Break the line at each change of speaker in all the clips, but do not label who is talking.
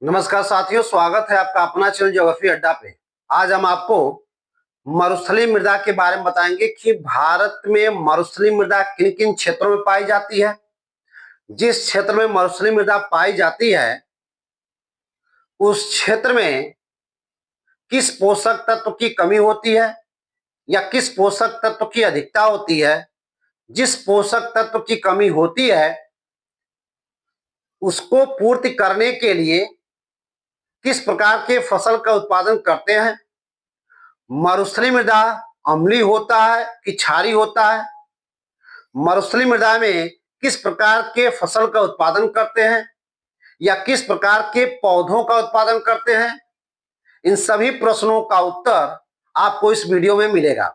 नमस्कार साथियों, स्वागत है आपका अपना चैनल ज्योग्राफी अड्डा पे। आज हम आपको मरुस्थलीय मृदा के बारे में बताएंगे कि भारत में मरुस्थलीय मृदा किन किन क्षेत्रों में पाई जाती है। जिस क्षेत्र में मरुस्थलीय मृदा पाई जाती है उस क्षेत्र में किस पोषक तत्व की कमी होती है या किस पोषक तत्व की अधिकता होती है। जिस पोषक तत्व की कमी होती है उसको पूर्ति करने के लिए किस प्रकार के फसल का उत्पादन करते हैं। मरुस्थलीय मृदा अम्लीय होता है कि क्षारीय होता है। मरुस्थलीय मृदा में किस प्रकार के फसल का उत्पादन करते हैं या किस प्रकार के पौधों का उत्पादन करते हैं। इन सभी प्रश्नों का उत्तर आपको इस वीडियो में मिलेगा।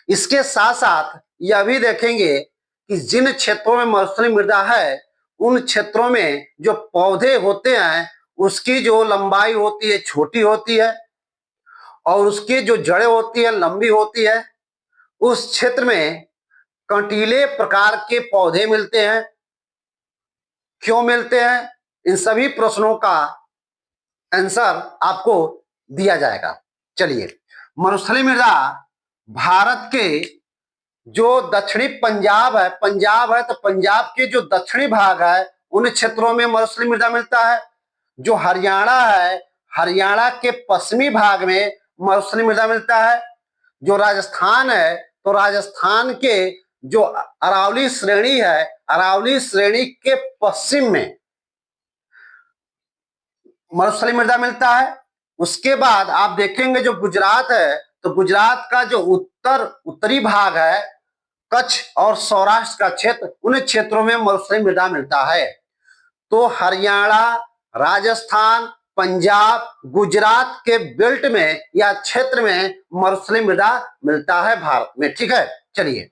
इसके साथ साथ यह भी देखेंगे कि जिन क्षेत्रों में मरुस्थलीय मृदा है उन क्षेत्रों में जो पौधे होते हैं उसकी जो लंबाई होती है छोटी होती है और उसकी जो जड़ें होती है लंबी होती है। उस क्षेत्र में कंटीले प्रकार के पौधे मिलते हैं, क्यों मिलते हैं, इन सभी प्रश्नों का आंसर आपको दिया जाएगा। चलिए, मरुस्थलीय मृदा भारत के जो दक्षिणी पंजाब है तो पंजाब के जो दक्षिणी भाग है उन क्षेत्रों में मरुस्थलीय मृदा मिलता है। जो हरियाणा है, हरियाणा के पश्चिमी भाग में मरुस्थलीय मृदा मिलता है। जो राजस्थान है तो राजस्थान के जो अरावली श्रेणी है, अरावली श्रेणी के पश्चिम में मरुस्थलीय मृदा मिलता है। उसके बाद आप देखेंगे जो गुजरात है तो गुजरात का जो उत्तरी भाग है, कच्छ और सौराष्ट्र का क्षेत्र, उन क्षेत्रों में मरुस्थलीय मृदा मिलता है। तो हरियाणा, राजस्थान, पंजाब, गुजरात के बेल्ट में या क्षेत्र में मरुस्थलीय मृदा मिलता है भारत में। ठीक है, चलिए,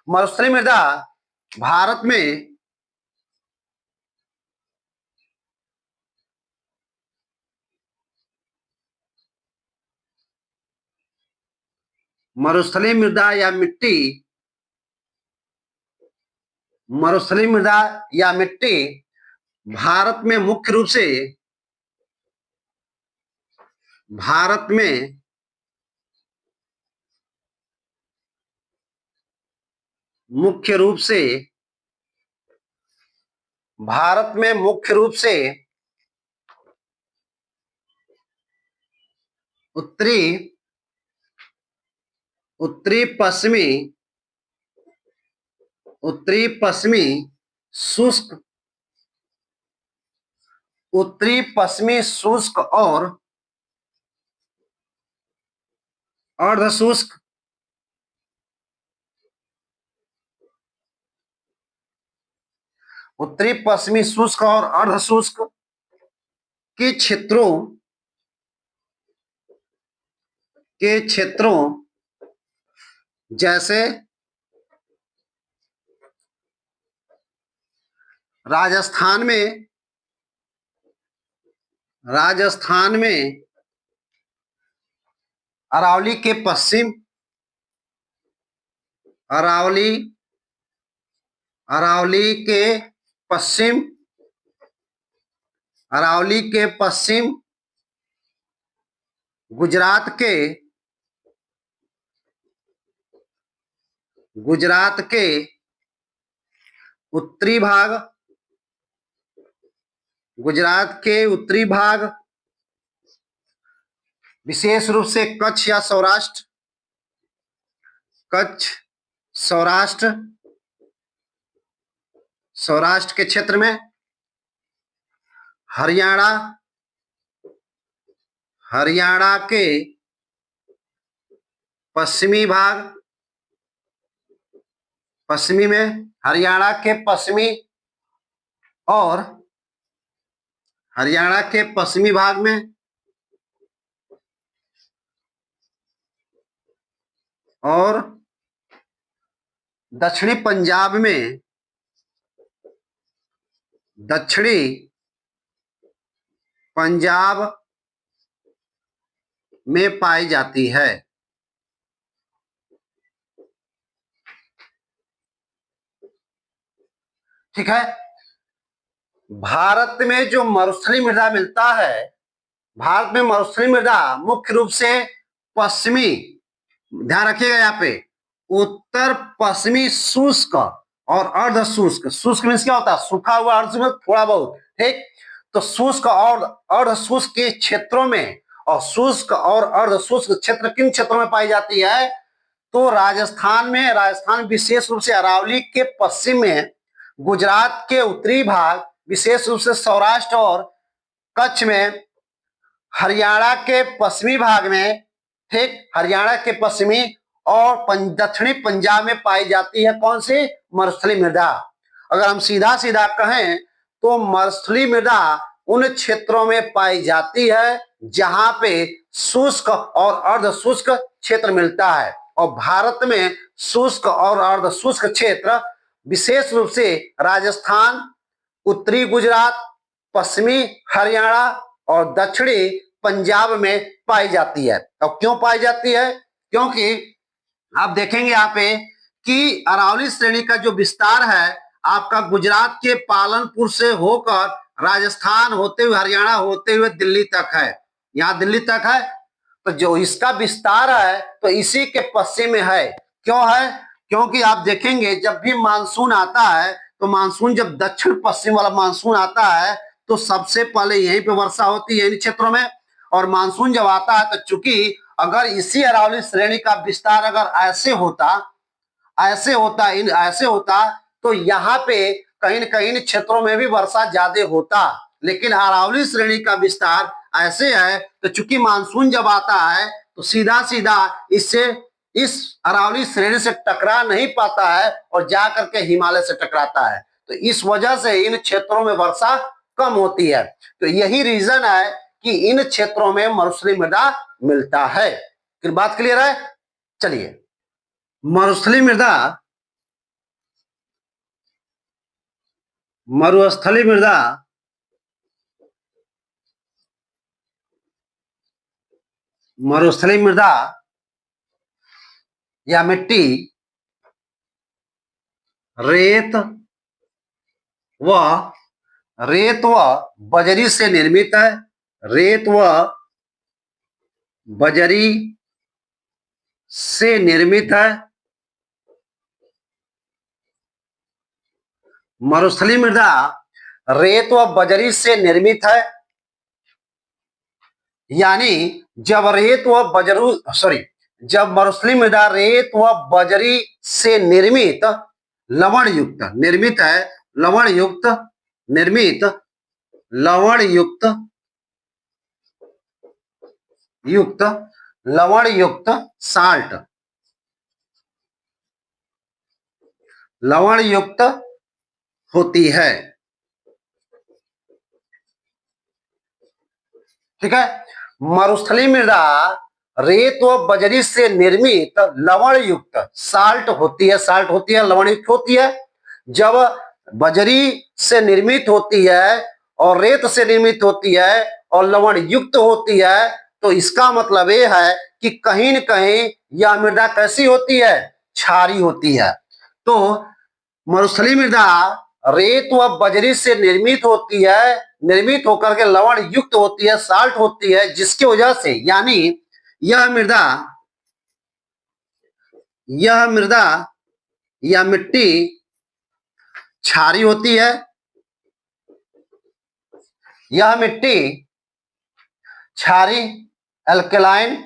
मरुस्थलीय मृदा भारत में मरुस्थलीय मृदा या मिट्टी मरुस्थलीय मृदा या मिट्टी भारत में मुख्य रूप से भारत में मुख्य रूप से भारत में मुख्य रूप से उत्तरी उत्तरी पश्चिमी उत्तरी पश्चिमी शुष्क उत्तरी पश्चिमी शुष्क और अर्ध शुष्क उत्तरी पश्चिमी शुष्क और अर्ध शुष्क के क्षेत्रों जैसे राजस्थान में अरावली के पश्चिम अरावली अरावली के पश्चिम अरावली के पश्चिम गुजरात के उत्तरी भाग गुजरात के उत्तरी भाग विशेष रूप से कच्छ या सौराष्ट्र सौराष्ट्र के क्षेत्र में हरियाणा के पश्चिमी में हरियाणा के पश्चिमी और हरियाणा के पश्चिमी भाग में और दक्षिणी पंजाब में दक्षिणी पंजाब में पाई जाती है। ठीक है, भारत में जो मरुस्थलीय मृदा मिलता है, भारत में मरुस्थलीय मृदा मुख्य रूप से पश्चिमी, ध्यान रखिएगा यहाँ पे, उत्तर पश्चिमी शुष्क और अर्ध शुष्क, शुष्क मीन्स क्या होता है, सूखा हुआ, अर्ध शुष्क थोड़ा बहुत, ठीक। तो शुष्क और अर्ध शुष्क के क्षेत्रों में, और शुष्क और अर्ध शुष्क क्षेत्र किन क्षेत्रों में पाई जाती है, तो राजस्थान में, राजस्थान विशेष रूप से अरावली के पश्चिम में, गुजरात के उत्तरी भाग विशेष रूप से सौराष्ट्र और कच्छ में, हरियाणा के पश्चिमी भाग में, ठीक, हरियाणा के पश्चिमी और दक्षिणी पंजाब में पाई जाती है कौन सी, मरुस्थलीय मृदा। अगर हम सीधा सीधा कहें तो मरुस्थलीय मृदा उन क्षेत्रों में पाई जाती है जहां पे शुष्क और अर्ध शुष्क क्षेत्र मिलता है, और भारत में शुष्क और अर्ध शुष्क क्षेत्र विशेष रूप से राजस्थान, उत्तरी गुजरात, पश्चिमी हरियाणा और दक्षिणी पंजाब में पाई जाती है। अब क्यों पाई जाती है, क्योंकि आप देखेंगे यहाँ पे कि अरावली श्रेणी का जो विस्तार है आपका गुजरात के पालनपुर से होकर राजस्थान होते हुए, हरियाणा होते हुए दिल्ली तक है, यहाँ दिल्ली तक है। तो जो इसका विस्तार है तो इसी के पश्चिम में है। क्यों है, क्योंकि आप देखेंगे जब भी मानसून आता है तो मानसून जब दक्षिण पश्चिम वाला मानसून आता है तो सबसे पहले यहीं पे वर्षा होती है इन क्षेत्रों में, और मानसून जब आता है तो चूंकि अगर इसी अरावली श्रेणी का विस्तार अगर ऐसे होता तो यहाँ पे कहीं न कहीं क्षेत्रों में भी वर्षा ज्यादा होता, लेकिन अरावली श्रेणी का विस्तार ऐसे है तो चूंकि मानसून जब आता है तो सीधा सीधा इससे, इस अरावली श्रेणी से टकरा नहीं पाता है और जाकर के हिमालय से टकराता है, तो इस वजह से इन क्षेत्रों में वर्षा कम होती है। तो यही रीजन है कि इन क्षेत्रों में मरुस्थलीय मृदा मिलता है। फिर बात क्लियर है। चलिए, मरुस्थलीय मृदा, मरुस्थलीय मृदा मरुस्थलीय मृदा या मिट्टी रेत व बजरी से निर्मित है, रेत व बजरी से निर्मित है। मरुस्थलीय मृदा रेत व बजरी से निर्मित है, यानी जब मरुस्थलीय मृदा रेत व बजरी से निर्मित, लवण युक्त, निर्मित है लवण युक्त, निर्मित लवण युक्त, लवण युक्त साल्ट, लवण युक्त होती है, ठीक है। मरुस्थलीय मृदा रेत व बजरी से निर्मित लवण युक्त साल्ट होती है, लवण युक्त होती है। जब बजरी से निर्मित होती है और रेत से निर्मित होती है और लवण युक्त होती है तो इसका मतलब यह है कि कहीं न कहीं यह मृदा कैसी होती है, क्षारीय होती है। तो मरुस्थलीय मृदा रेत व बजरी से निर्मित होती है, निर्मित होकर के लवण युक्त होती है, साल्ट होती है, जिसकी वजह से, यानी यह मृदा या मिट्टी क्षारीय होती है। यह मिट्टी क्षारीय, एल्कलाइन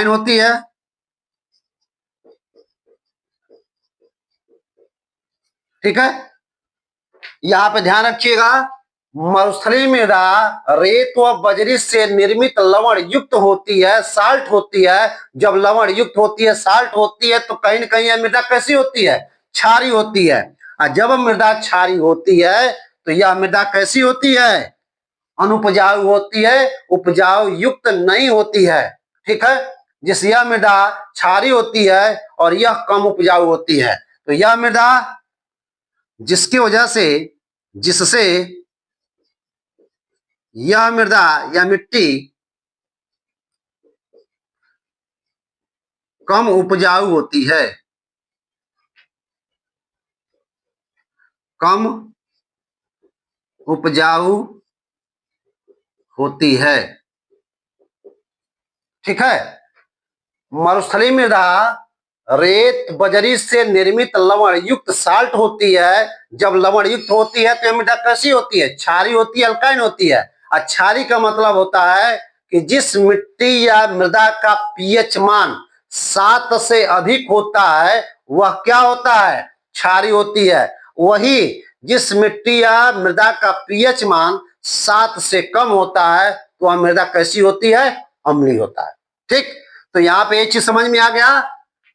होती है, ठीक है। यहां पे ध्यान रखिएगा, मरुस्थलीय मृदा रेत व बजरी से निर्मित लवण युक्त होती है, साल्ट होती है। जब लवण युक्त होती है, साल्ट होती है तो कहीं न कहीं यह मृदा कैसी होती है, क्षारीय होती है। और जब मृदा क्षारीय होती है तो यह मृदा कैसी होती है, अनुपजाऊ होती है, उपजाऊ युक्त नहीं होती है, ठीक है। जिस यह मृदा क्षारीय होती है और यह कम उपजाऊ होती है, तो यह मृदा जिसकी वजह से, जिससे यह मृदा या मिट्टी कम उपजाऊ होती है, कम उपजाऊ होती है। ठीक है। मरुस्थलीय मृदा रेत बजरी से निर्मित लवण युक्त साल्ट होती है। जब लवण युक्त होती है तो यह मृदा कैसी होती है? क्षारीय होती है, अल्काइन होती है। और क्षारीय का मतलब होता है कि जिस मिट्टी या मृदा का पीएच मान 7 से अधिक होता है वह क्या होता है? क्षारीय होती है। वही जिस मिट्टी या मृदा का पीएच मान 7 से कम होता है तो वह मृदा कैसी होती है? अम्लीय होता है। ठीक। तो यहाँ पे एक चीज समझ में आ गया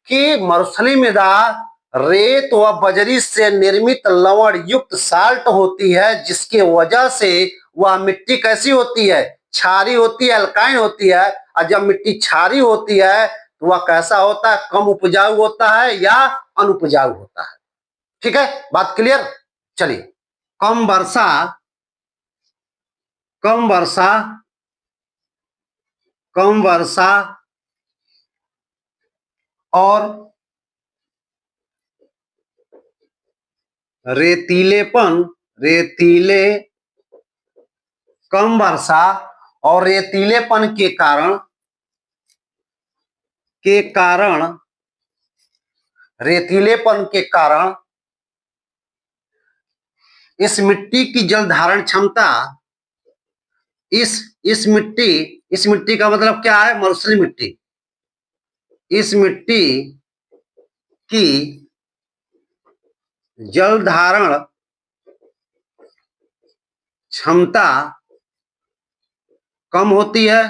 कि मरुस्थलीय मृदा रेत व बजरी से निर्मित लवण युक्त साल्ट होती है, जिसके वजह से वह मिट्टी कैसी होती है? क्षारीय होती है, अल्काइन होती है। और जब मिट्टी क्षारीय होती है तो वह कैसा होता है? कम उपजाऊ होता है या अनुपजाऊ होता है। ठीक है, बात क्लियर? चलिए, कम वर्षा, कम वर्षा, कम वर्षा और रेतीलेपन, कम वर्षा और रेतीलेपन रेतीलेपन के कारण इस मिट्टी की जल धारण क्षमता, इस मिट्टी का मतलब क्या है? मरुस्थलीय मिट्टी। इस मिट्टी की जल धारण क्षमता कम होती है,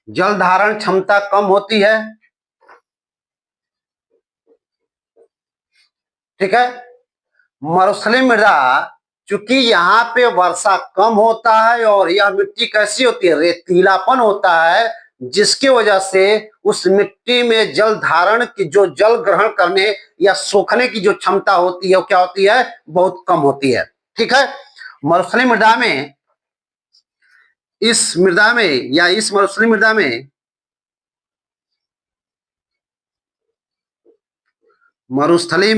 जल धारण क्षमता कम होती है। ठीक है। मरुस्थलीय मृदा चूंकि यहाँ पे वर्षा कम होता है और यह मिट्टी कैसी होती है? रेतीलापन होता है, जिसकी वजह से उस मिट्टी में जल धारण की, जो जल ग्रहण करने या सोखने की जो क्षमता होती है वो क्या होती है? बहुत कम होती है। ठीक है। मरुस्थलीय मृदा में, इस मरुस्थलीय मृदा में मरुस्थलीय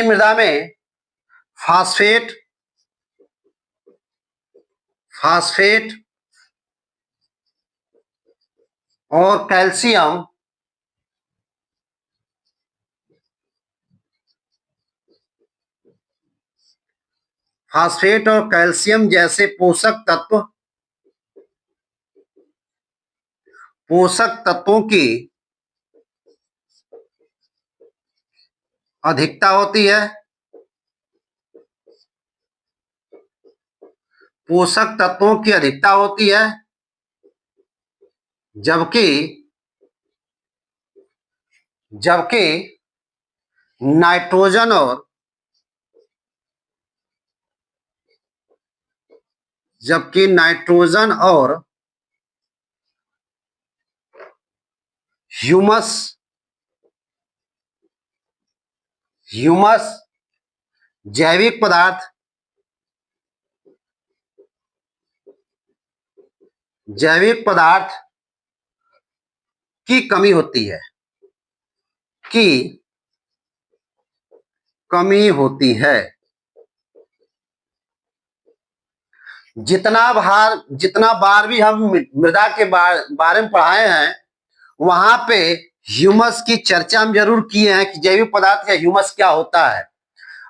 मृदा में फास्फेट और कैल्शियम, जैसे पोषक तत्वों की अधिकता होती है। पोषक तत्वों की अधिकता होती है, जबकि नाइट्रोजन और ह्यूमस जैविक पदार्थ की कमी होती है। जितना बार भी हम मृदा के बारे में पढ़ाए हैं, वहां पे ह्यूमस की चर्चा हम जरूर किए हैं कि जैविक पदार्थ या ह्यूमस क्या होता है।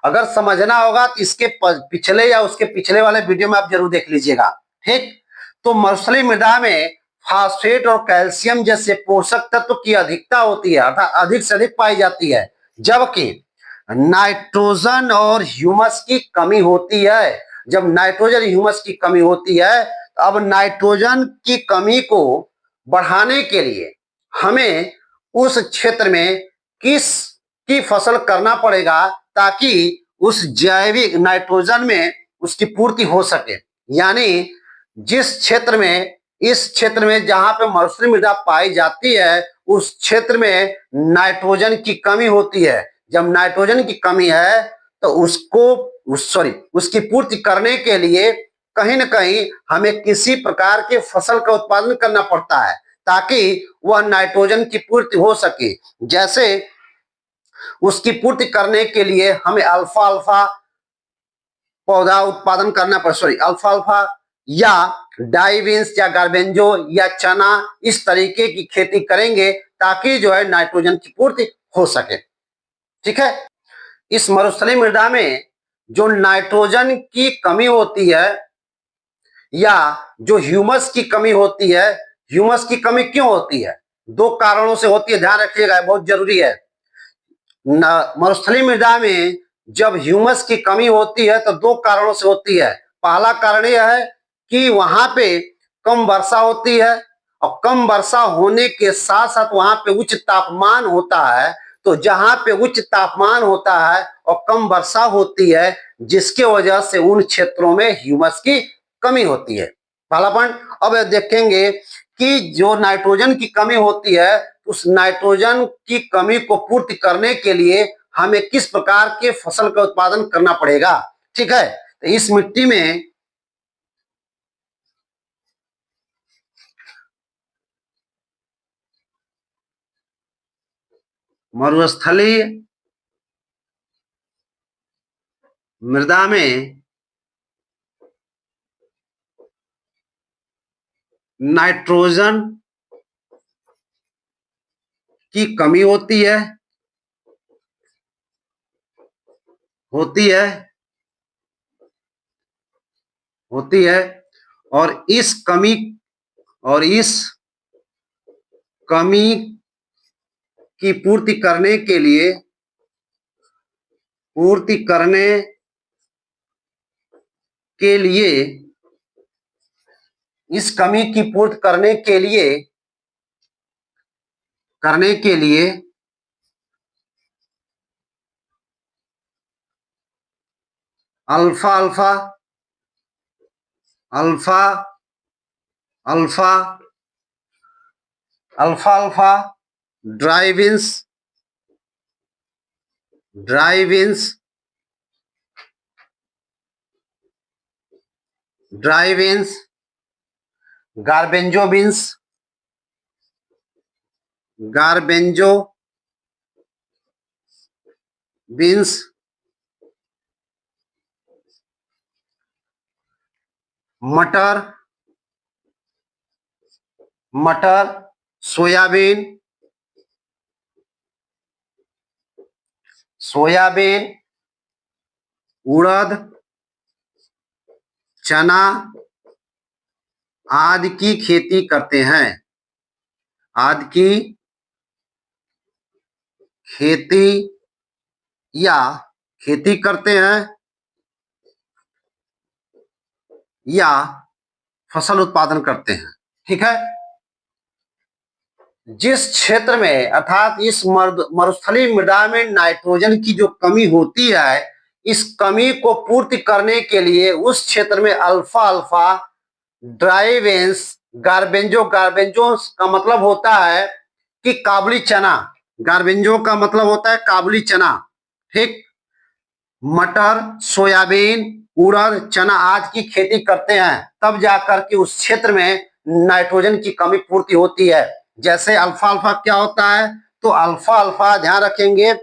अगर समझना होगा तो इसके पिछले या उसके पिछले वाले वीडियो में आप जरूर देख लीजिएगा। ठीक। तो मरुस्थलीय मृदा में फास्फेट और कैल्शियम जैसे पोषक तत्व की अधिकता होती है, अर्थात अधिक से अधिक पाई जाती है, जबकि नाइट्रोजन और ह्यूमस की कमी होती है। जब नाइट्रोजन ह्यूमस की कमी होती है, तो अब नाइट्रोजन की कमी को बढ़ाने के लिए हमें उस क्षेत्र में किस की फसल करना पड़ेगा ताकि उस जैविक नाइट्रोजन में उसकी पूर्ति हो सके। यानी जिस क्षेत्र में, इस क्षेत्र में जहां पे मरुस्थलीय मृदा पाई जाती है, उस क्षेत्र में नाइट्रोजन की कमी होती है। जब नाइट्रोजन की कमी है तो उसकी पूर्ति करने के लिए कहीं न कहीं हमें किसी प्रकार के फसल का उत्पादन करना पड़ता है ताकि वह नाइट्रोजन की पूर्ति हो सके। जैसे उसकी पूर्ति करने के लिए हमें अल्फा अल्फा पौधा उत्पादन करना पड़ सॉरी अल्फा अल्फा या डाइविन्स या गार्बेंजो या चना इस तरीके की खेती करेंगे ताकि जो है नाइट्रोजन की पूर्ति हो सके। ठीक है। इस मरुस्थलीय मृदा में जो नाइट्रोजन की कमी होती है या जो ह्यूमस की कमी होती है, ह्यूमस की कमी क्यों होती है? दो कारणों से होती है, ध्यान रखिएगा, बहुत जरूरी है। मरुस्थलीय मृदा में जब ह्यूमस की कमी होती है तो दो कारणों से होती है। पहला कारण यह है कि वहां पे कम वर्षा होती है और कम वर्षा होने के साथ साथ वहां पे उच्च तापमान होता है। तो जहां पे उच्च तापमान होता है और कम वर्षा होती है जिसके वजह से उन क्षेत्रों में ह्यूमस की कमी होती है। पहला पॉइंट। अब देखेंगे कि जो नाइट्रोजन की कमी होती है उस नाइट्रोजन की कमी को पूर्ति करने के लिए हमें किस प्रकार के फसल का उत्पादन करना पड़ेगा। ठीक है। तो इस मिट्टी में मरुस्थलीय मृदा में नाइट्रोजन की कमी होती है होती है और इस कमी की पूर्ति करने के लिए इस कमी की पूर्ति करने के लिए alpha alpha alpha alpha alpha alpha ड्राइविन्स गार्बेंजो बीन्स मटर सोयाबीन उड़द चना आदि की खेती करते हैं। खेती करते हैं या फसल उत्पादन करते हैं। ठीक है। जिस क्षेत्र में अर्थात इस मरुस्थलीय मृदा में नाइट्रोजन की जो कमी होती है इस कमी को पूर्ति करने के लिए उस क्षेत्र में अल्फा अल्फा ड्राइवेंस गार्बेंजो का मतलब होता है कि काबुली चना। गार्बेंजो का मतलब होता है काबुली चना। ठीक। मटर सोयाबीन उड़द चना आदि की खेती करते हैं तब जाकर के उस क्षेत्र में नाइट्रोजन की कमी पूर्ति होती है। जैसे अल्फा अल्फा क्या होता है? तो अल्फा अल्फा ध्यान रखेंगे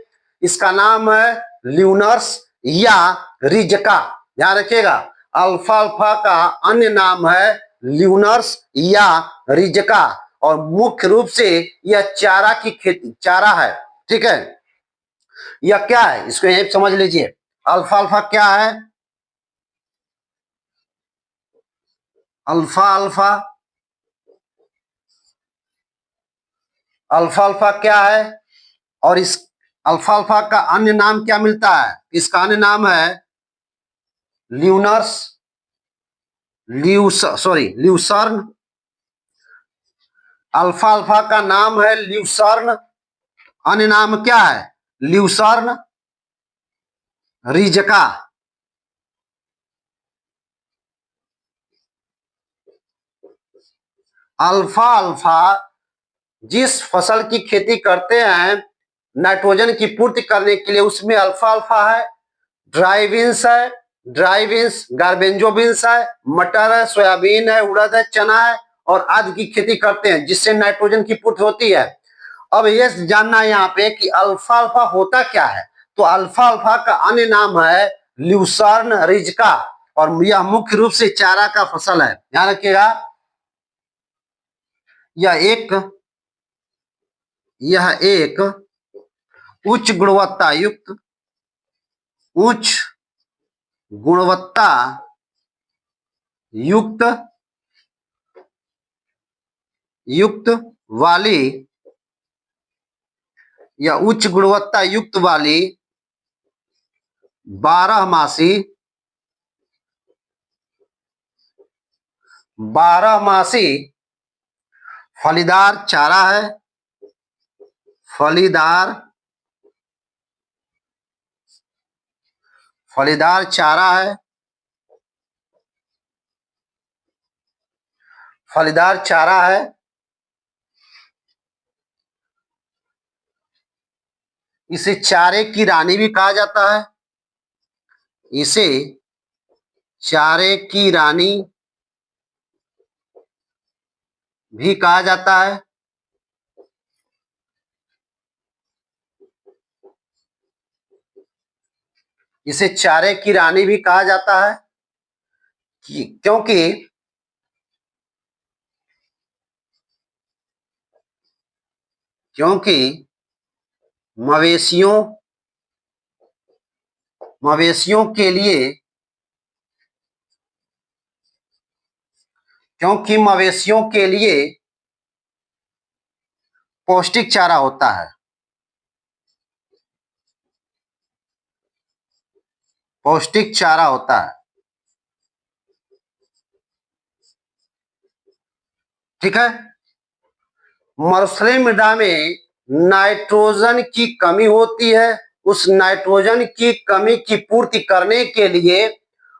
इसका नाम है ल्यूनर्स या रिजका। ध्यान रखिएगा अल्फा अल्फा का अन्य नाम है ल्यूनर्स या रिजका और मुख्य रूप से यह चारा की खेती चारा है। ठीक है। यह क्या है इसको यही समझ लीजिए। अल्फा अल्फा क्या है? अल्फा अल्फा अल्फा अल्फा क्या है? और इस अल्फा अल्फा का अन्य नाम क्या मिलता है? इसका अन्य नाम है ल्यूसर्न। अल्फा अल्फा का नाम है ल्यूसर्न। अन्य नाम क्या है? ल्यूसर्न रिजका। अल्फा अल्फा जिस फसल की खेती करते हैं नाइट्रोजन की पूर्ति करने के लिए उसमें अल्फा अल्फा है ड्राइविन्स है ड्राई बीन्स, गार्बेंजो बीन्स है, मटर है, सोयाबीन है, उड़द है, चना है और आदि की खेती करते हैं जिससे नाइट्रोजन की पूर्ति होती है। अब ये जानना है यहाँ पे कि अल्फा अल्फा होता क्या है। तो अल्फा अल्फा का अन्य नाम है ल्यूसर्न रिज्का और यह मुख्य रूप से चारा का फसल है। ध्यान रखिएगा, यह एक उच्च गुणवत्ता युक्त युक्त वाली या उच्च गुणवत्ता युक्त वाली बारहमासी फलीदार चारा है। फलीदार चारा है। फलीदार चारा है। इसे चारे की रानी भी कहा जाता है। इसे चारे की रानी भी कहा जाता है। इसे चारे की रानी भी कहा जाता है क्योंकि मवेशियों मवेशियों के लिए क्योंकि मवेशियों के लिए पौष्टिक चारा होता है। पौष्टिक चारा होता है। ठीक है। मरुस्थलीय मृदा में नाइट्रोजन की कमी होती है। उस नाइट्रोजन की कमी की पूर्ति करने के लिए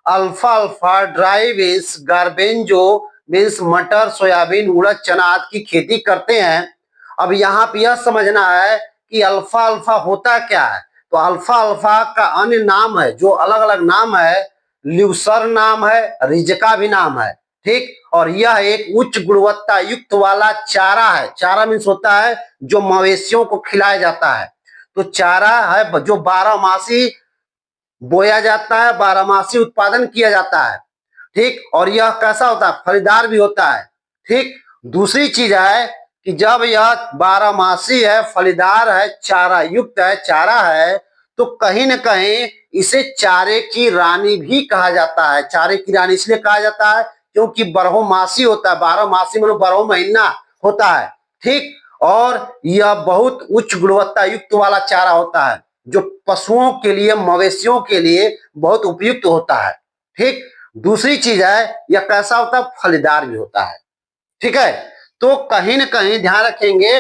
अल्फा अल्फा, ड्राई बीन्स, गार्बेंजो बीन्स, मटर, सोयाबीन, उड़द, चना आदि की खेती करते हैं। अब यहाँ पे यह समझना है कि अल्फा अल्फा होता क्या है। तो अल्फा अल्फा का अन्य नाम है, जो अलग अलग नाम है, ल्यूसर नाम है, रिजका भी नाम है। ठीक। और यह एक उच्च गुणवत्ता युक्त वाला चारा है। चारा मीन्स होता है जो मवेशियों को खिलाया जाता है। तो चारा है जो 12 मासी बोया जाता है, 12 मासी उत्पादन किया जाता है। ठीक। और यह कैसा होता है, फलीदार भी होता है। ठीक। दूसरी चीज है कि जब यह 12 मासी है, फलीदार है, चारा युक्त है, चारा है, तो कहीं ना कहीं इसे चारे की रानी भी कहा जाता है। चारे की रानी इसलिए कहा जाता है क्योंकि 12 मासी होता है। 12 मासी मतलब 12 महीना होता है। ठीक। और यह बहुत उच्च गुणवत्ता युक्त वाला चारा होता है जो पशुओं के लिए, मवेशियों के लिए बहुत उपयुक्त होता है। ठीक। दूसरी चीज है, यह कैसा होता है, फलीदार भी होता है। ठीक है। तो कहीं ना कहीं ध्यान रखेंगे,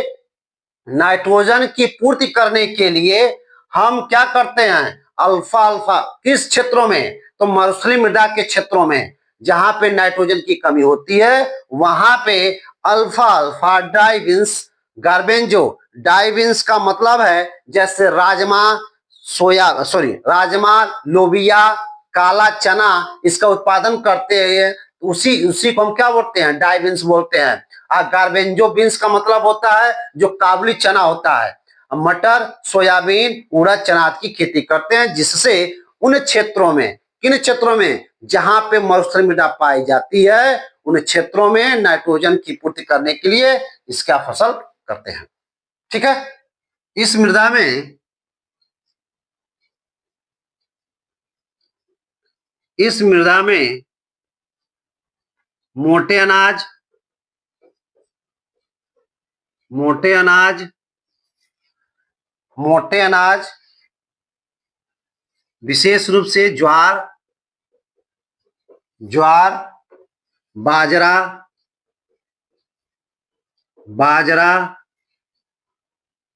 नाइट्रोजन की पूर्ति करने के लिए हम क्या करते हैं, अल्फा अल्फा किस क्षेत्रों में, तो मरुस्थलीय मृदा के क्षेत्रों में जहां पे नाइट्रोजन की कमी होती है वहां पे अल्फा अल्फा, डाइविंस, गार्बेंजो। डाइविंस का मतलब है जैसे राजमा, लोबिया, काला चना, इसका उत्पादन करते हैं। उसी उसी को हम क्या बोलते हैं, डाइविंस बोलते हैं। गार्बेंजो बीन्स का मतलब होता है जो काबुली चना होता है। मटर, सोयाबीन, उड़द, चना की खेती करते हैं जिससे उन क्षेत्रों में, किन क्षेत्रों में, जहां पे मरुस्थलीय मृदा पाई जाती है उन क्षेत्रों में नाइट्रोजन की पूर्ति करने के लिए इसका फसल करते हैं। ठीक है। इस मृदा में मोटे अनाज मोटे अनाज मोटे अनाज विशेष रूप से ज्वार, बाजरा,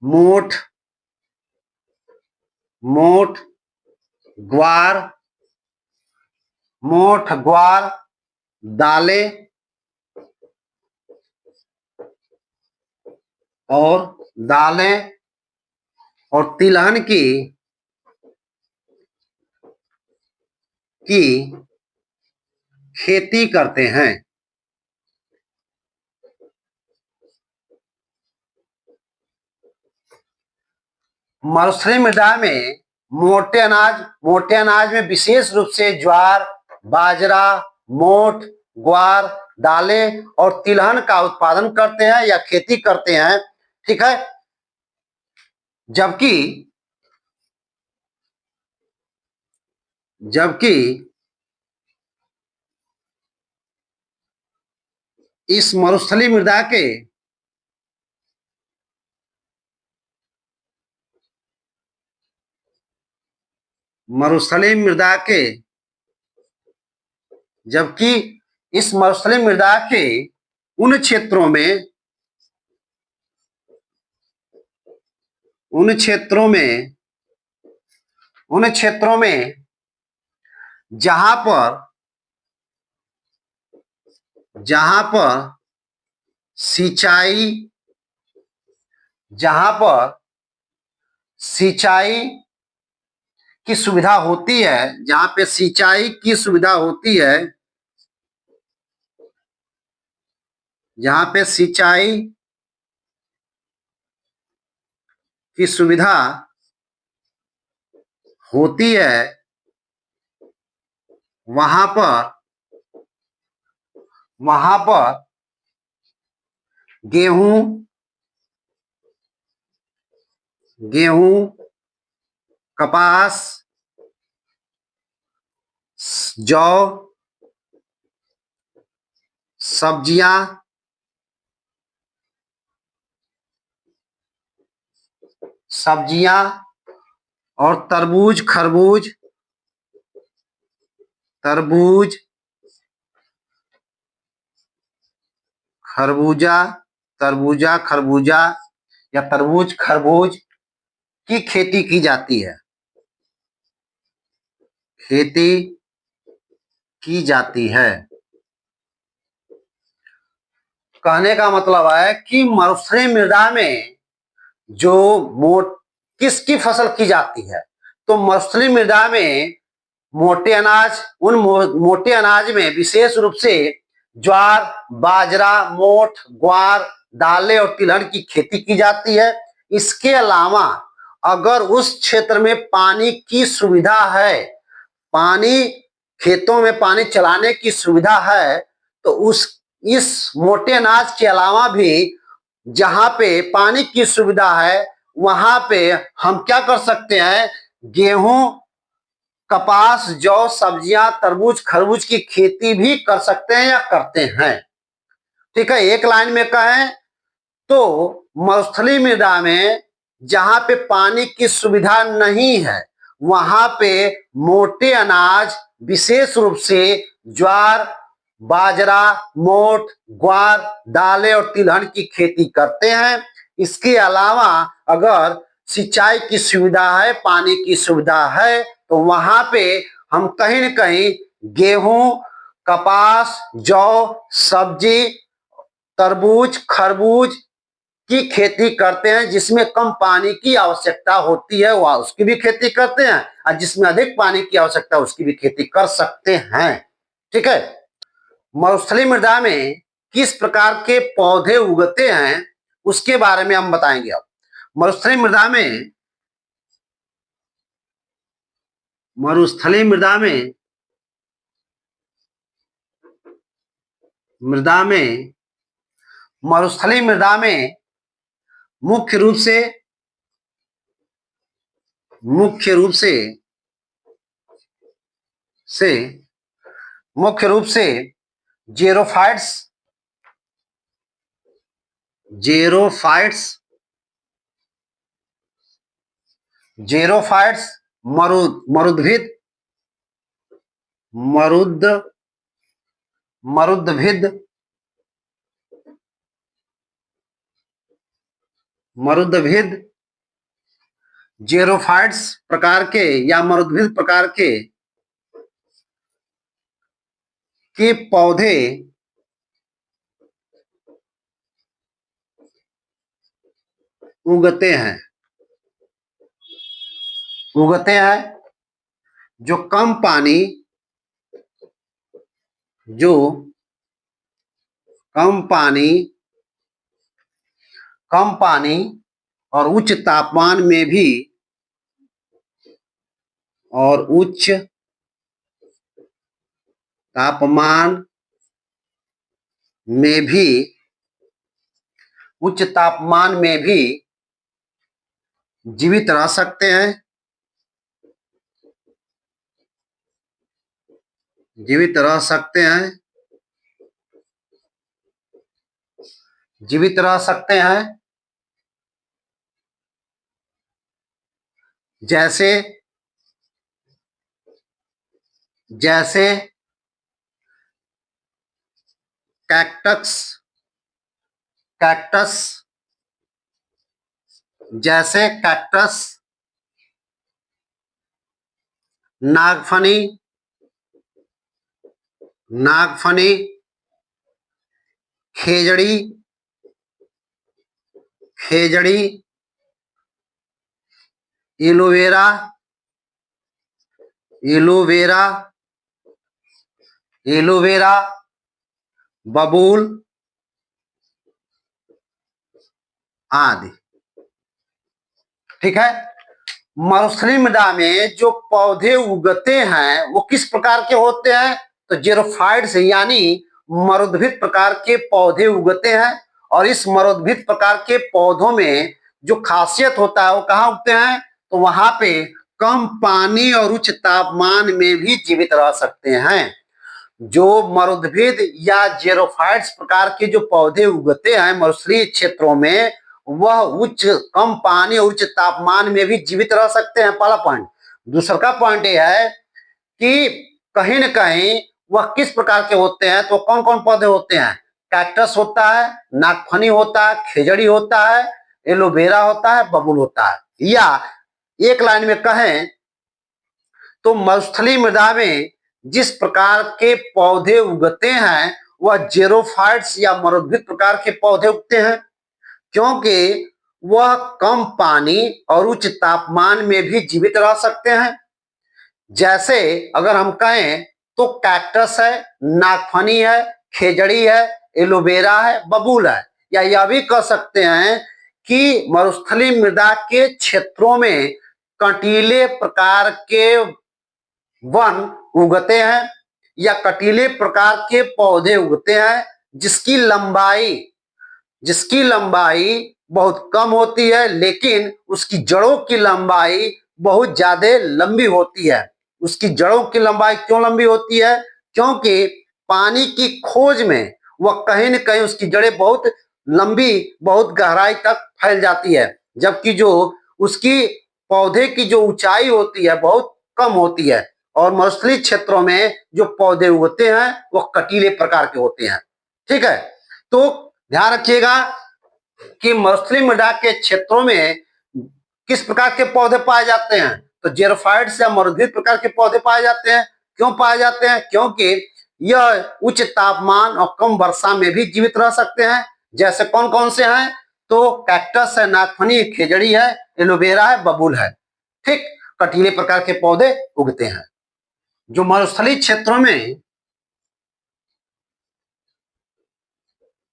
मोठ, ग्वार, दालें और तिलहन की की खेती करते हैं। मरुस्थलीय मृदा में मोटे अनाज में विशेष रूप से ज्वार, बाजरा, मोठ, ग्वार, दालें और तिलहन का उत्पादन करते हैं या खेती करते हैं। ठीक है। जबकि जबकि इस मरुस्थलीय मृदा के मरुस्थलीय मृदा के जबकि इस मरुस्थलीय मृदा के उन क्षेत्रों में उन क्षेत्रों में उन क्षेत्रों में जहां पर जहां पर सिंचाई जहां पर सिंचाई की सुविधा होती है जहां पे सिंचाई की सुविधा होती है जहां पे सिंचाई की सुविधा होती है वहां पर गेहूं गेहूं कपास, जौ, सब्जियां सब्जियां और तरबूज खरबूजा खरबूजा या तरबूज खरबूज की खेती की जाती है खेती की जाती है। कहने का मतलब है कि मरुस्थलीय मृदा में जो मोट किसकी फसल की जाती है, तो मरुस्थलीय मृदा में मोटे अनाज में विशेष रूप से ज्वार, बाजरा, मोठ, ग्वार, दालें और तिलहन की खेती की जाती है। इसके अलावा अगर उस क्षेत्र में पानी की सुविधा है, पानी खेतों में पानी चलाने की सुविधा है, तो उस इस मोटे अनाज के अलावा भी जहां पे पानी की सुविधा है वहां पे हम क्या कर सकते हैं, गेहूं, कपास, जौ, सब्जियां, तरबूज खरबूज की खेती भी कर सकते हैं या करते हैं। ठीक है। एक लाइन में कहें तो मरुस्थलीय मृदा में जहां पे पानी की सुविधा नहीं है वहां पे मोटे अनाज विशेष रूप से ज्वार, बाजरा, मोठ, ग्वार, दालें और तिलहन की खेती करते हैं। इसके अलावा अगर सिंचाई की सुविधा है, पानी की सुविधा है, तो वहां पे हम कहीं न कहीं गेहूं, कपास, जौ, सब्जी, तरबूज खरबूज की खेती करते हैं। जिसमें कम पानी की आवश्यकता होती है वह उसकी भी खेती करते हैं, और जिसमें अधिक पानी की आवश्यकता उसकी भी खेती कर सकते हैं। ठीक है। मरुस्थलीय मृदा में किस प्रकार के पौधे उगते हैं उसके बारे में हम बताएंगे। अब मरुस्थलीय मृदा में मरुस्थलीय मृदा में मृदा में मरुस्थलीय मृदा में मुख्य रूप से मुख्य रूप से से मुख्य रूप से जेरोफाइट्स जेरोफाइट्स जेरोफाइट्स मरुद्भिद मरुद मरुद्भिद मरुद्भिद जेरोफाइट्स प्रकार के या मरुद्भिद प्रकार के पौधे उगते हैं जो कम पानी जो कम पानी और उच्च तापमान में भी तापमान में भी उच्च तापमान में भी जीवित रह सकते हैं, जीवित रह सकते हैं, जीवित रह सकते हैं। जैसे जैसे कैक्टस कैक्टस जैसे कैक्टस, नागफनी नागफनी खेजड़ी खेजड़ी एलोवेरा एलोवेरा एलोवेरा बबूल आदि। ठीक है। मरुस्थलीय मृदा में जो पौधे उगते हैं वो किस प्रकार के होते हैं? तो जेरोफाइट्स यानी मरुद्भिद प्रकार के पौधे उगते हैं। और इस मरुद्भिद प्रकार के पौधों में जो खासियत होता है वो कहाँ उगते हैं? तो वहां पे कम पानी और उच्च तापमान में भी जीवित रह सकते हैं। जो मरुद्भिद या जेरोफाइट्स प्रकार के जो पौधे उगते हैं मरुस्थलीय क्षेत्रों में, वह कम पानी और उच्च तापमान में भी जीवित रह सकते हैं, पहला पॉइंट। दूसरा पॉइंट यह है कि कहीं न कहीं वह किस प्रकार के होते हैं? तो कौन कौन पौधे होते हैं? कैक्टस होता है, नागफनी होता है, खेजड़ी होता है, एलोवेरा होता है, बबूल होता है। या एक लाइन में कहें तो मरुस्थलीय मृदा में जिस प्रकार के पौधे उगते हैं वह जेरोफाइट्स या मरुद्भिद प्रकार के पौधे उगते हैं, क्योंकि वह कम पानी और उच्च तापमान में भी जीवित रह सकते हैं। जैसे अगर हम कहें तो कैक्टस है, नागफनी है, खेजड़ी है, एलोवेरा है, बबूल है। या यह भी कह सकते हैं कि मरुस्थलीय मृदा के क्षेत्रों में कंटीले प्रकार के वन उगते हैं या कटीले प्रकार के पौधे उगते हैं जिसकी लंबाई बहुत कम होती है, लेकिन उसकी जड़ों की लंबाई बहुत ज्यादा लंबी होती है। उसकी जड़ों की लंबाई क्यों लंबी होती है? क्योंकि पानी की खोज में वह कहीं न कहीं उसकी जड़ें बहुत लंबी, बहुत गहराई तक फैल जाती है, जबकि जो उसकी पौधे की जो ऊंचाई होती है बहुत कम होती है। और मरुस्थलीय क्षेत्रों में जो पौधे उगते हैं वह कटीले प्रकार के होते हैं। ठीक है। तो ध्यान रखिएगा कि मरुस्थलीय मृदा के क्षेत्रों में किस प्रकार के पौधे पाए जाते हैं? तो जेरोफाइट्स या मरुद्भिद प्रकार के पौधे पाए जाते हैं। क्यों पाए जाते हैं? क्योंकि यह उच्च तापमान और कम वर्षा में भी जीवित रह सकते हैं। जैसे कौन कौन से हैं? तो कैक्टस है, नागफनी, खेजड़ी है, एलोवेरा है, बबूल है। ठीक, कटीले प्रकार के पौधे उगते हैं। जो मरुस्थलीय क्षेत्रों में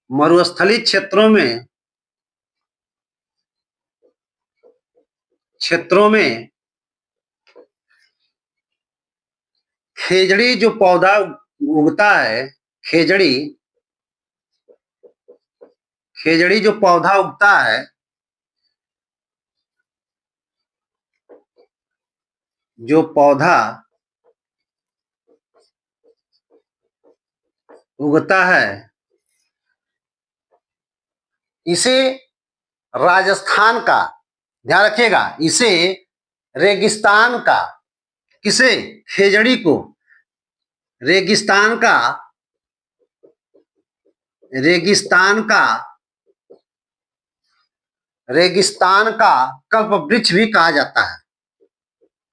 मरुस्थलीय क्षेत्रों में खेजड़ी जो पौधा उगता है, खेजड़ी जो पौधा उगता है, जो पौधा उगता है, इसे राजस्थान का, ध्यान रखिएगा, इसे रेगिस्तान का, किसे? खेजड़ी को रेगिस्तान का रेगिस्तान का कल्प वृक्ष भी कहा जाता है।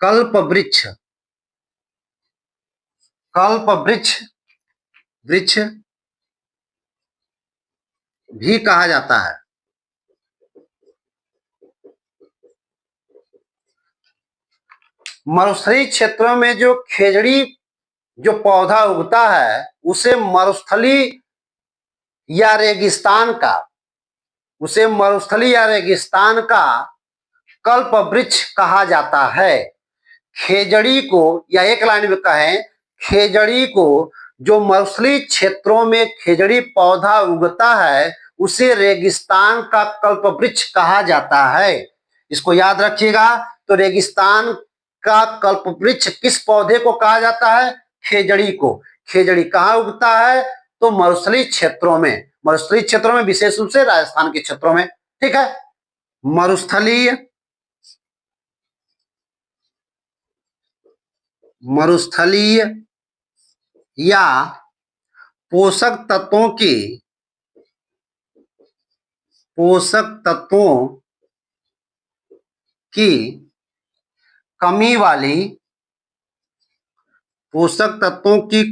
कल्प वृक्ष वृक्ष भी कहा जाता है। मरुस्थलीय क्षेत्रों में जो खेजड़ी जो पौधा उगता है उसे मरुस्थली या रेगिस्तान का कल्प वृक्ष कहा जाता है। खेजड़ी को, या एक लाइन में कहें, खेजड़ी को, जो मरुस्थलीय क्षेत्रों में खेजड़ी पौधा उगता है उसे रेगिस्तान का कल्प वृक्ष कहा जाता है। इसको याद रखिएगा। तो रेगिस्तान का कल्प वृक्ष किस पौधे को कहा जाता है? खेजड़ी को। खेजड़ी कहाँ उगता है? तो मरुस्थलीय क्षेत्रों में, विशेष रूप से राजस्थान के क्षेत्रों में। ठीक है। मरुस्थलीय या पोषक तत्वों की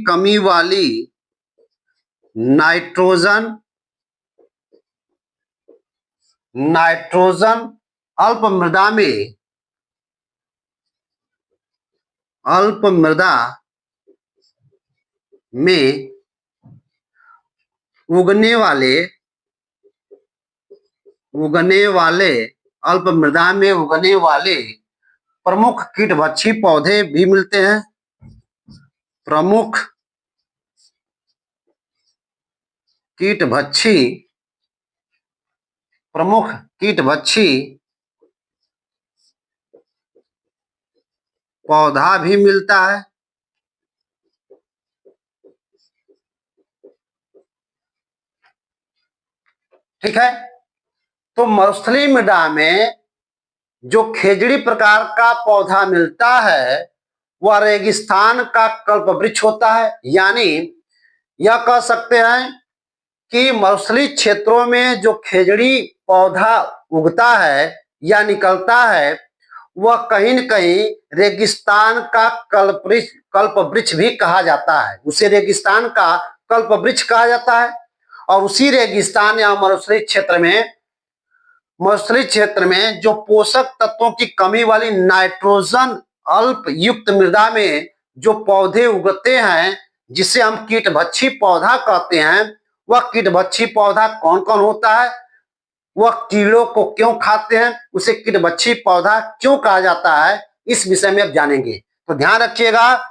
कमी वाली नाइट्रोजन अल्प मृदा में उगने वाले प्रमुख कीटभक्षी पौधे भी मिलते हैं। प्रमुख कीटभक्षी पौधा भी मिलता है। ठीक है। तो मरुस्थलीय मृदा में जो खेजड़ी प्रकार का पौधा मिलता है वह रेगिस्तान का कल्प वृक्ष होता है। यानी यह कह सकते हैं कि मरुस्थलीय क्षेत्रों में जो खेजड़ी पौधा उगता है या निकलता है वह कहीं न कहीं रेगिस्तान का कल्प वृक्ष भी कहा जाता है। उसे रेगिस्तान का कल्प वृक्ष कहा जाता है। और उसी रेगिस्तान या मरुस्थलीय क्षेत्र में जो पोषक तत्वों की कमी वाली नाइट्रोजन अल्प युक्त मृदा में जो पौधे उगते हैं जिसे हम कीटभक्षी पौधा कहते हैं, वह कीटभक्षी पौधा कौन कौन होता है, वह कीड़ों को क्यों खाते हैं, उसे कीटभक्षी पौधा क्यों कहा जाता है, इस विषय में अब जानेंगे। तो ध्यान रखिएगा,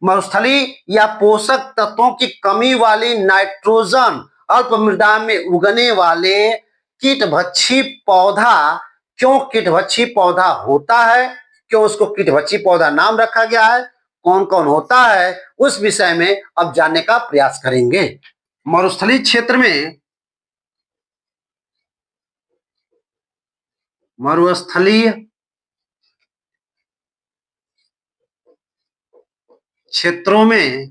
मरुस्थलीय या पोषक तत्वों की कमी वाली नाइट्रोजन अल्प मृदा में उगने वाले कीटभक्षी पौधा क्यों कीटभक्षी पौधा होता है, क्यों उसको कीटभक्षी पौधा नाम रखा गया है, कौन कौन होता है, उस विषय में अब जानने का प्रयास करेंगे। मरुस्थलीय क्षेत्र में मरुस्थलीय क्षेत्रों में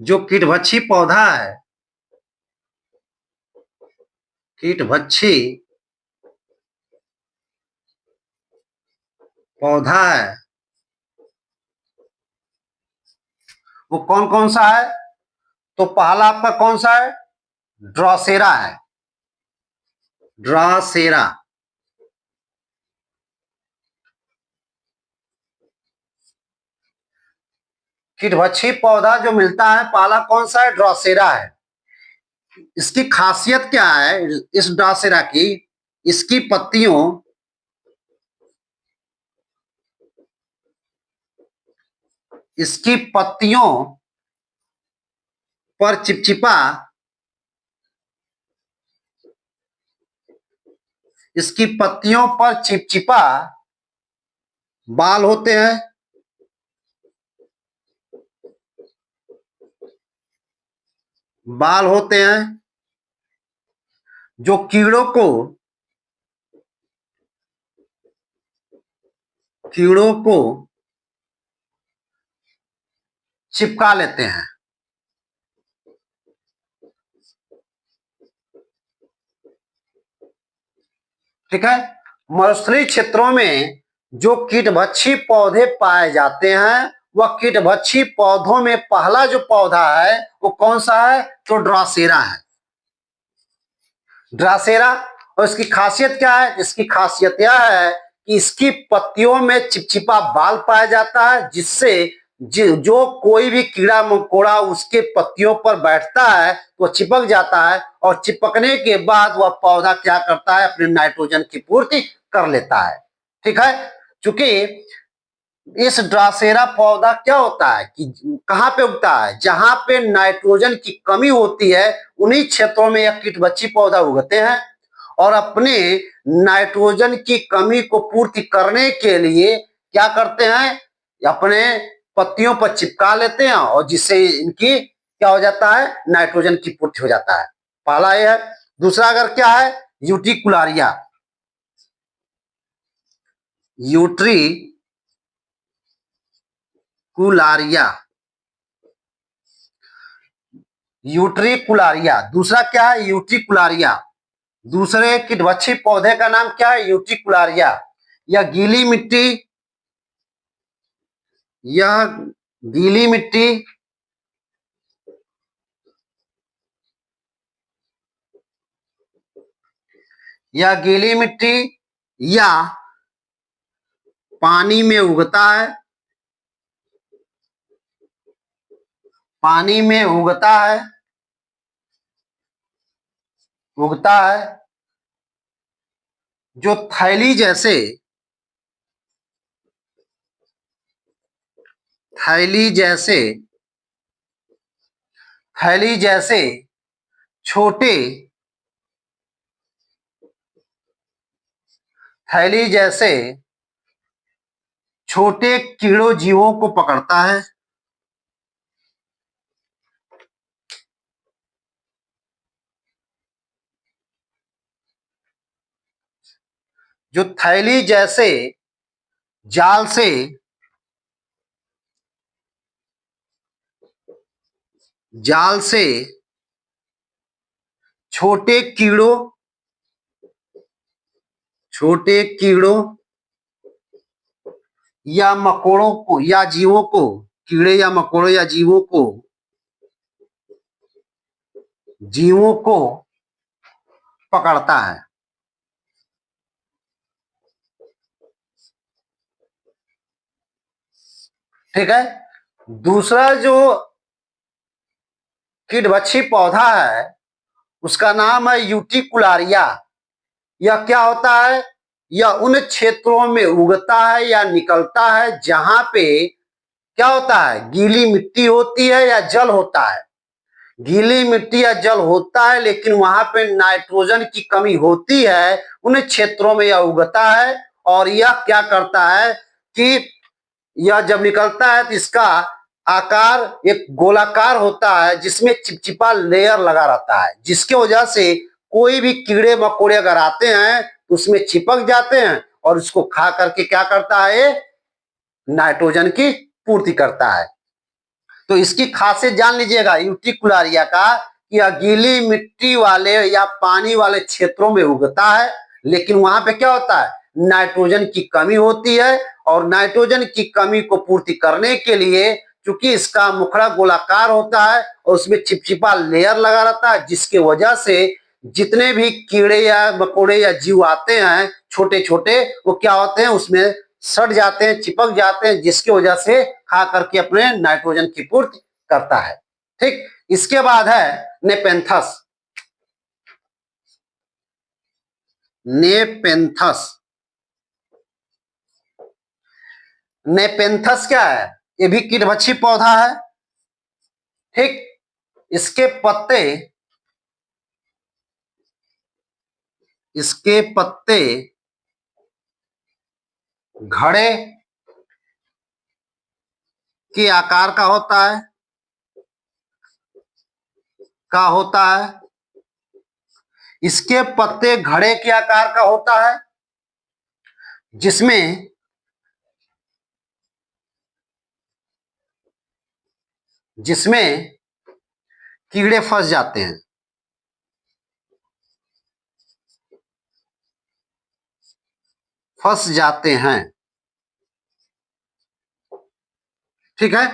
जो कीटभक्षी पौधा है, कीटभक्षी पौधा है, वो कौन कौन सा है? तो पहला आपका कौन सा है? ड्रोसेरा है। ड्रोसेरा। कीटभक्षी पौधा जो मिलता है पहला कौन सा है? ड्रोसेरा है। इसकी खासियत क्या है इस ड्रोसेरा की? इसकी पत्तियों पर चिपचिपा बाल होते हैं। जो कीड़ों को चिपका लेते हैं। ठीक है। मरुस्थलीय क्षेत्रों में जो कीटभक्षी पौधे पाए जाते हैं वह कीटभक्षी पौधों में पहला जो पौधा है वो कौन सा है? तो ड्रोसेरा है। ड्रोसेरा। और इसकी खासियत क्या है? इसकी खासियत यह है कि इसकी पत्तियों में चिपचिपा बाल पाया जाता है, जिससे जो कोई भी कीड़ा मकोड़ा उसके पत्तियों पर बैठता है तो चिपक जाता है, और चिपकने के बाद वह पौधा क्या करता है, अपने नाइट्रोजन की पूर्ति कर लेता है। ठीक है, चूंकि इस ड्रासेरा पौधा क्या होता है कि कहां पे उगता है, जहां पे नाइट्रोजन की कमी होती है उन्हीं क्षेत्रों में यह कीटबच्ची पौधा उगते हैं, और अपने नाइट्रोजन की कमी को पूर्ति करने के लिए क्या करते हैं, अपने पत्तियों पर चिपका लेते हैं, और जिससे इनकी क्या हो जाता है, नाइट्रोजन की पूर्ति हो जाता है। पहला यह है। दूसरा अगर क्या है, यूट्रिकुलारिया। यूट्रिकुलारिया यूट्रिकुलारिया दूसरा क्या है, यूट्रिकुलारिया। दूसरे कीटभक्षी पौधे का नाम क्या है, यूट्रिकुलारिया। यह गीली मिट्टी यह गीली मिट्टी यह गीली मिट्टी या पानी में उगता है, पानी में उगता है, जो थैली जैसे छोटे थैली जैसे छोटे कीड़ों जीवों को पकड़ता है, जो थैली जैसे जाल से छोटे कीड़ों या मकोड़ों को या जीवों को, कीड़े या मकोड़ों या जीवों को पकड़ता है। ठीक है, दूसरा जो कीटभक्षी पौधा है उसका नाम है यूट्रिकुलारिया। यह क्या होता है, यह उन क्षेत्रों में उगता है या निकलता है जहां पे क्या होता है, गीली मिट्टी होती है या जल होता है। गीली मिट्टी या जल होता है लेकिन वहां पे नाइट्रोजन की कमी होती है, उन क्षेत्रों में यह उगता है। और यह क्या करता है कि यह जब निकलता है तो इसका आकार एक गोलाकार होता है, जिसमें चिपचिपा लेयर लगा रहता है, जिसके वजह से कोई भी कीड़े मकोड़े अगर आते हैं तो उसमें चिपक जाते हैं, और उसको खा करके क्या करता है, नाइट्रोजन की पूर्ति करता है। तो इसकी खासियत जान लीजिएगा यूट्रिकुलारिया का, कि यह गीली मिट्टी वाले या पानी वाले क्षेत्रों में उगता है, लेकिन वहां पे क्या होता है, नाइट्रोजन की कमी होती है, और नाइट्रोजन की कमी को पूर्ति करने के लिए चूंकि इसका मुखड़ा गोलाकार होता है और उसमें चिपचिपा लेयर लगा रहता है, जिसके वजह से जितने भी कीड़े या मकोड़े या जीव आते हैं छोटे छोटे, वो क्या होते हैं, उसमें सड़ जाते हैं, चिपक जाते हैं, जिसकी वजह से खा करके अपने नाइट्रोजन की पूर्ति करता है। ठीक, इसके बाद है नेपेंथस। नेपेंथस नेपेंथस क्या है, ये भी कीटभक्षी पौधा है। ठीक, इसके पत्ते घड़े के आकार का होता है। इसके पत्ते घड़े के आकार का होता है, जिसमें कीड़े फंस जाते हैं। ठीक है,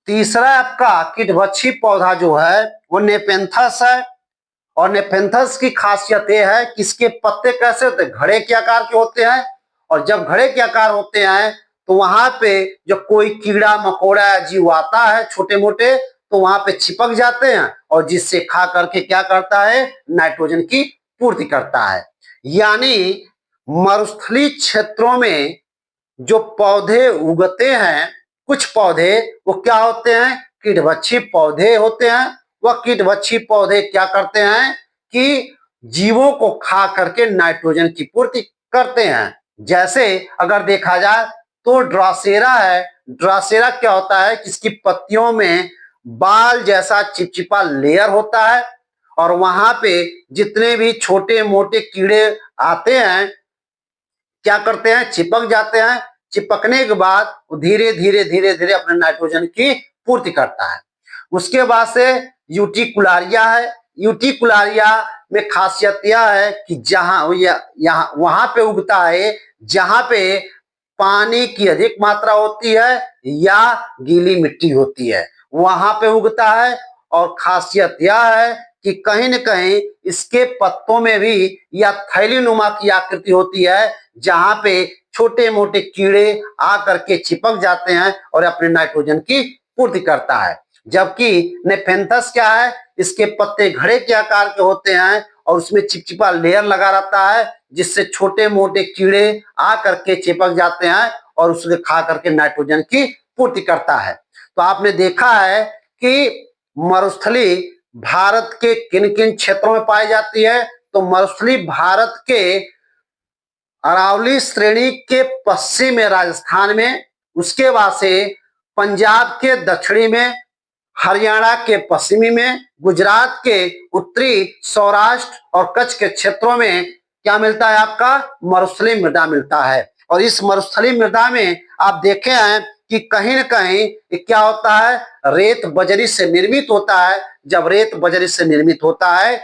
तीसरा आपका कीटभक्षी पौधा जो है वो नेपेंथस है, और नेफेंथस की खासियत यह है कि इसके पत्ते कैसे होते हैं, घड़े के आकार के होते हैं। और जब घड़े के आकार होते हैं तो वहां पे जो कोई कीड़ा मकोड़ा या जीव आता है छोटे मोटे, तो वहां पे चिपक जाते हैं और जिससे खा करके क्या करता है, नाइट्रोजन की पूर्ति करता है। यानी मरुस्थलीय क्षेत्रों में जो पौधे उगते हैं, कुछ पौधे वो क्या होते हैं, कीटभक्षी पौधे होते हैं। वह कीटभक्षी पौधे क्या करते हैं कि जीवों को खा करके नाइट्रोजन की पूर्ति करते हैं। जैसे अगर देखा जाए तो ड्रासेरा है। ड्रासेरा क्या होता है कि इसकी पत्तियों में बाल जैसा चिपचिपा लेयर होता है और वहां पे जितने भी छोटे मोटे कीड़े आते हैं क्या करते हैं, चिपक जाते हैं। चिपकने के बाद वो धीरे धीरे धीरे धीरे अपने नाइट्रोजन की पूर्ति करता है। उसके बाद से यूटिकुलारिया है। यूटिकुलारिया में खासियत यह है कि जहां यहाँ वहां पे उगता है जहां पे पानी की अधिक मात्रा होती है या गीली मिट्टी होती है, वहां पे उगता है। और खासियत यह है कि कहीं न कहीं इसके पत्तों में भी या थैलीनुमा की आकृति होती है, जहां पे छोटे मोटे कीड़े आकर के चिपक जाते हैं और अपने नाइट्रोजन की पूर्ति करता है। जबकि नेफेंथस क्या है, इसके पत्ते घड़े के आकार के होते हैं और उसमें चिपचिपा लेयर लगा रहता है, जिससे छोटे मोटे कीड़े आकर के चिपक जाते हैं और उसके खा करके नाइट्रोजन की पूर्ति करता है। तो आपने देखा है कि मरुस्थली भारत के किन किन क्षेत्रों में पाई जाती है। तो मरुस्थली भारत के अरावली श्रेणी के पश्चिम में राजस्थान में, उसके बाद से पंजाब के दक्षिणी में, हरियाणा के पश्चिमी में, गुजरात के उत्तरी, सौराष्ट्र और कच्छ के क्षेत्रों में क्या मिलता है, आपका मरुस्थलीय मृदा मिलता है। और इस मरुस्थलीय मृदा में आप देखे हैं कि कहीं न कहीं क्या होता है, रेत बजरी से निर्मित होता है। जब रेत बजरी से निर्मित होता है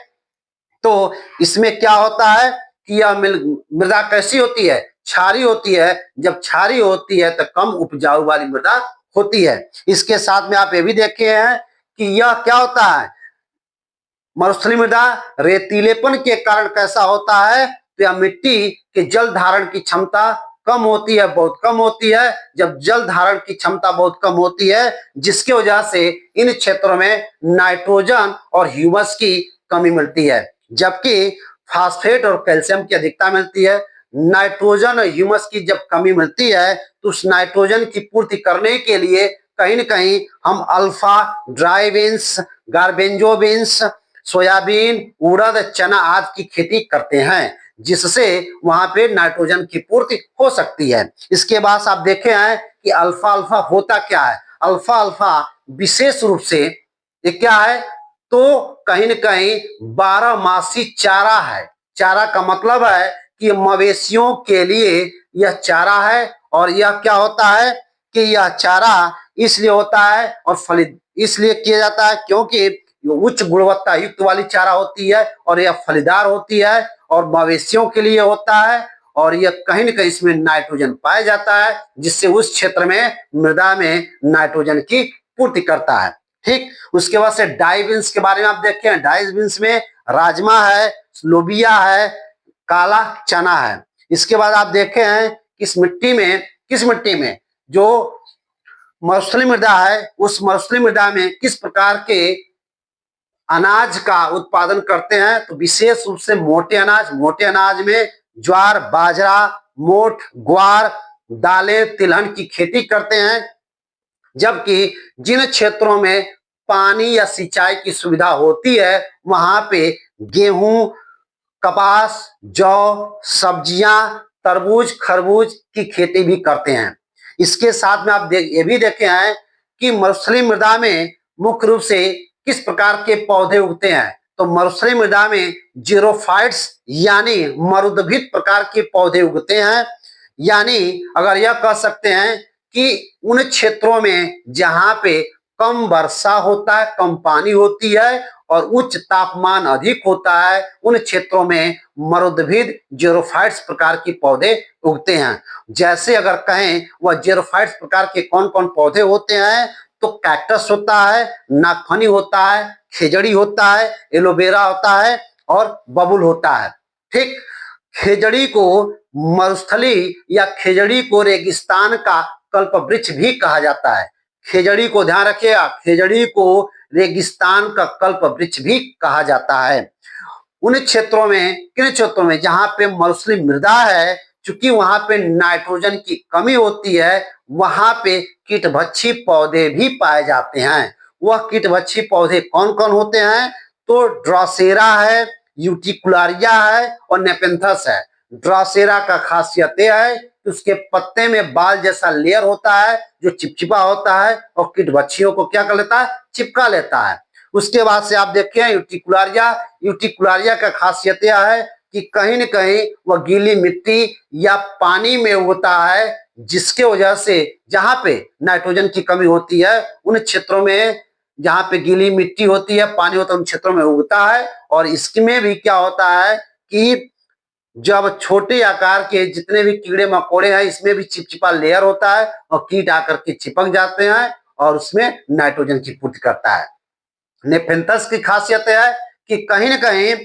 तो इसमें क्या होता है कि यह मृदा कैसी होती है, क्षारीय होती है। जब क्षारीय होती है तो कम उपजाऊ वाली मृदा होती है। इसके साथ में आप ये भी देखे हैं कि यह क्या होता है, मरुस्थलीय मृदा रेतीलेपन के कारण कैसा होता है, तो यह मिट्टी के जल धारण की क्षमता कम होती है, बहुत कम होती है। जब जल धारण की क्षमता बहुत कम होती है, जिसकी वजह से इन क्षेत्रों में नाइट्रोजन और ह्यूमस की कमी मिलती है, जबकि फास्फेट और कैल्शियम की अधिकता मिलती है। नाइट्रोजन और ह्यूमस की जब कमी मिलती है तो उस नाइट्रोजन की पूर्ति करने के लिए कहीं न कहीं हम alfalfa dry beans, garbanzo beans, soybean, उड़द, चना आदि की खेती करते हैं, जिससे वहां पे नाइट्रोजन की पूर्ति हो सकती है। इसके बाद आप देखे हैं कि अल्फा अल्फा होता क्या है। अल्फा अल्फा विशेष रूप से ये क्या है, तो कहीं न कहीं 12 मासी चारा है। चारा का मतलब है कि मवेशियों के लिए यह चारा है। और यह क्या होता है कि यह चारा इसलिए होता है और फलित इसलिए किया जाता है क्योंकि उच्च गुणवत्ता युक्त वाली चारा होती है और यह फलीदार होती है और मवेशियों के लिए होता है। और यह कहीं न कहीं इसमें नाइट्रोजन पाया जाता है, जिससे उस क्षेत्र में मृदा में नाइट्रोजन की पूर्ति करता है। ठीक, उसके बाद से डाई बीन्स के बारे में आप देखें। डाई बीन्स में राजमा है, लोबिया है, काला चना है। इसके बाद आप देखे हैं किस मिट्टी में जो मरुस्थलीय मृदा है, उस मरुस्थलीय मृदा में किस प्रकार के अनाज का उत्पादन करते हैं। तो विशेष रूप से मोटे अनाज में ज्वार, बाजरा, मोठ, ग्वार, दालें, तिलहन की खेती करते हैं। जबकि जिन क्षेत्रों में पानी या सिंचाई की सुविधा होती है वहां पे गेहूं, कपास, जौ, सब्जियां, तरबूज, खरबूज की खेती भी करते हैं। इसके साथ में आप ये भी देखे हैं कि मरुस्थलीय मृदा में मुख्य रूप से किस प्रकार के पौधे उगते हैं। तो मरुस्थलीय मृदा में जीरोफाइट्स यानी मरुदभित प्रकार के पौधे उगते हैं। यानी अगर यह कह सकते हैं कि उन क्षेत्रों में जहां पे कम वर्षा होता है, कम पानी होती है और उच्च तापमान अधिक होता है, उन क्षेत्रों में मरुदभिद जेरोफाइट्स प्रकार के पौधे उगते हैं। जैसे अगर कहें वह जेरोफाइट्स प्रकार के कौन कौन पौधे होते हैं, तो कैक्टस होता है, नागफनी होता है, खेजड़ी होता है, एलोवेरा होता है और बबुल होता है। ठीक, खेजड़ी को मरुस्थली या खेजड़ी को रेगिस्तान का कल्प वृक्ष भी कहा जाता है। खेजड़ी को ध्यान रखिएगा, खेजड़ी को रेगिस्तान का कल्प वृक्ष भी कहा जाता है। उन क्षेत्रों में, किन क्षेत्रों में जहां पे मरुस्थली मृदा है, चूंकि वहां पे नाइट्रोजन की कमी होती है, वहां पे कीटभक्षी पौधे भी पाए जाते हैं। वह कीटभक्षी पौधे कौन कौन होते हैं? तो ड्रासेरा है, यूटिकुलारिया है और नेपेंथस है। ड्रासेरा का खासियत यह है कि उसके पत्ते में बाल जैसा लेयर होता है जो चिपचिपा होता है और कीटभक्षियों को क्या कर लेता है? चिपका लेता है। उसके बाद से आप देखें यूटिकुलारिया, यूटिकुलारिया का खासियत यह है कि कहीं न कहीं वह गीली मिट्टी या पानी में होता है, जिसके वजह से जहां पे नाइट्रोजन की कमी होती है उन क्षेत्रों में, जहां पे गीली मिट्टी होती है, पानी होता है, उन क्षेत्रों में उगता है। और इसमें भी क्या होता है कि जब छोटे आकार के जितने भी कीड़े मकोड़े हैं, इसमें भी चिपचिपा लेयर होता है और कीट आकर के चिपक जाते हैं और उसमें नाइट्रोजन की पूर्ति करता है। नेपेंथस की खासियत है कि कहीं न कहीं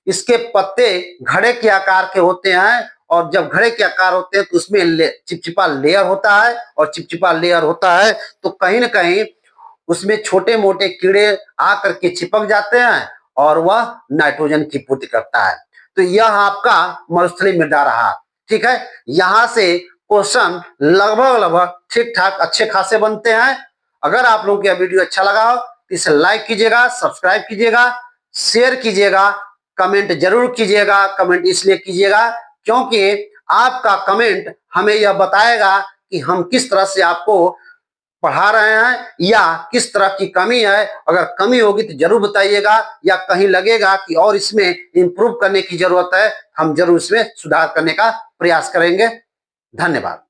इसके पत्ते घड़े के आकार के होते हैं और जब घड़े के आकार होते हैं तो उसमें चिपचिपा लेयर होता है और चिपचिपा लेयर होता है तो कहीं न कहीं उसमें छोटे मोटे कीड़े आकर के चिपक जाते हैं और वह नाइट्रोजन की पूर्ति करता है। तो यह आपका मरुस्थली मृदा रहा। ठीक है, यहां से क्वेश्चन लगभग ठीक ठाक अच्छे खासे बनते हैं। अगर आप लोगों को यह वीडियो अच्छा लगा हो तो इसे लाइक कीजिएगा, सब्सक्राइब कीजिएगा, शेयर कीजिएगा, कमेंट जरूर कीजिएगा। कमेंट इसलिए कीजिएगा क्योंकि आपका कमेंट हमें यह बताएगा कि हम किस तरह से आपको पढ़ा रहे हैं या किस तरह की कमी है। अगर कमी होगी तो जरूर बताइएगा, या कहीं लगेगा कि और इसमें इंप्रूव करने की जरूरत है, हम जरूर इसमें सुधार करने का प्रयास करेंगे। धन्यवाद।